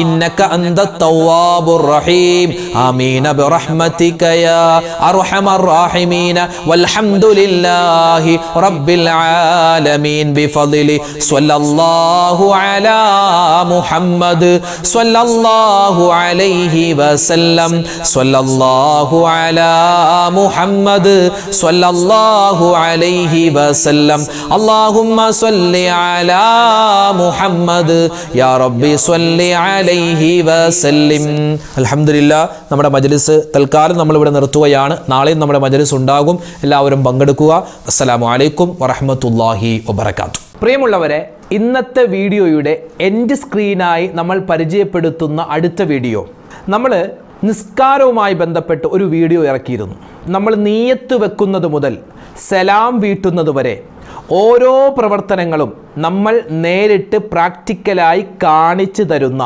ഇന്നക അന്തത് التواب الرحيم آمين برحمتك يا أرحم الراحمين والحمد لله رب العالمين بفضل صلى الله على محمد صلى الله عليه وسلم صلى الله على محمد صلى الله عليه وسلم اللهم صل على محمد يا ربي صل عليه وسلم. അൽഹംദുലില്ലാ, നമ്മുടെ മജ്‌ലിസ് തൽക്കാലം നമ്മളിവിടെ നിർത്തുകയാണ്. നാളെയും നമ്മുടെ മജ്‌ലിസ് ഉണ്ടാകും. എല്ലാവരും പങ്കെടുക്കുക. അസ്സലാമു അലൈക്കും വറഹ്മത്തുള്ളാഹി വബറകാതുഹു. പ്രിയമുള്ളവരെ, ഇന്നത്തെ വീഡിയോയുടെ എൻഡ് സ്ക്രീനായി നമ്മൾ പരിചയപ്പെടുത്തുന്ന അടുത്ത വീഡിയോ, നമ്മൾ നിസ്കാരവുമായി ബന്ധപ്പെട്ട് ഒരു വീഡിയോ ഇറക്കിയിരുന്നു. നമ്മൾ നിയ്യത്ത് വെക്കുന്നത് മുതൽ സലാം വീട്ടുന്നത് വരെ ഓരോ പ്രവർത്തനങ്ങളും നമ്മൾ നേരിട്ട് പ്രാക്ടിക്കലായി കാണിച്ചു തരുന്ന,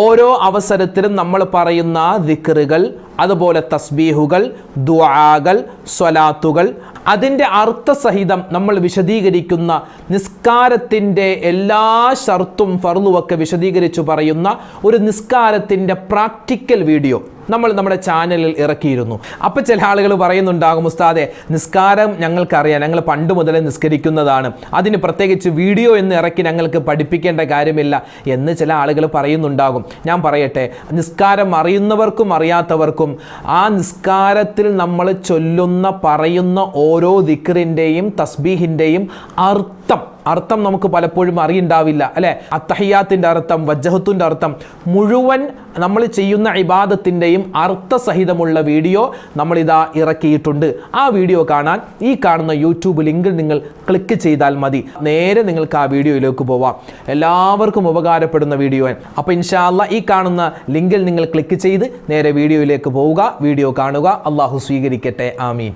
ഓരോ അവസരത്തിലും നമ്മൾ പറയുന്ന ദിക്റുകൾ, അതുപോലെ തസ്ബീഹുകൾ, ദുആകൾ, സ്വലാത്തുകൾ, അതിൻ്റെ അർത്ഥസഹിതം നമ്മൾ വിശദീകരിക്കുന്ന, നിസ്കാരത്തിൻ്റെ എല്ലാ ഷർത്തും ഫർളുമൊക്കെ വിശദീകരിച്ചു പറയുന്ന ഒരു നിസ്കാരത്തിൻ്റെ പ്രാക്ടിക്കൽ വീഡിയോ നമ്മൾ നമ്മുടെ ചാനലിൽ ഇറക്കിയിരുന്നു. അപ്പോൾ ചില ആളുകൾ പറയുന്നുണ്ടാകും, ഉസ്താദെ നിസ്കാരം ഞങ്ങൾക്കറിയാം, ഞങ്ങൾ പണ്ട് മുതലേ നിസ്കരിക്കുന്നതാണ്, അതിന് പ്രത്യേകിച്ച് വീഡിയോ എന്ന് ഇറക്കി ഞങ്ങൾക്ക് പഠിപ്പിക്കേണ്ട കാര്യമില്ല എന്ന് ചില ആളുകൾ പറയുന്നുണ്ടാകും. ഞാൻ പറയട്ടെ, നിസ്കാരം അറിയുന്നവർക്കും അറിയാത്തവർക്കും ആ നിസ്കാരത്തിൽ നമ്മൾ ചൊല്ലുന്ന, പറയുന്ന ഓരോ ദിക്റിൻ്റെയും തസ്ബീഹിൻ്റെയും അർത്ഥം നമുക്ക് പലപ്പോഴും അറിയുണ്ടാവില്ല, അല്ലേ? അത്തഹിയാത്തിൻ്റെ അർത്ഥം, വജ്ജഹത്തിൻ്റെ അർത്ഥം, മുഴുവൻ നമ്മൾ ചെയ്യുന്ന ഇബാദത്തിൻ്റെയും അർത്ഥസഹിതമുള്ള വീഡിയോ നമ്മളിതാ ഇറക്കിയിട്ടുണ്ട്. ആ വീഡിയോ കാണാൻ ഈ കാണുന്ന യൂട്യൂബ് ലിങ്കിൽ നിങ്ങൾ ക്ലിക്ക് ചെയ്താൽ മതി, നേരെ നിങ്ങൾക്ക് ആ വീഡിയോയിലേക്ക് പോവാം. എല്ലാവർക്കും ഉപകാരപ്പെടുന്ന വീഡിയോ. അപ്പോൾ ഇൻഷാ അല്ലാഹ് ഈ കാണുന്ന ലിങ്കിൽ നിങ്ങൾ ക്ലിക്ക് ചെയ്ത് നേരെ വീഡിയോയിലേക്ക് പോവുക, വീഡിയോ കാണുക. അള്ളാഹു സ്വീകരിക്കട്ടെ. ആമീൻ.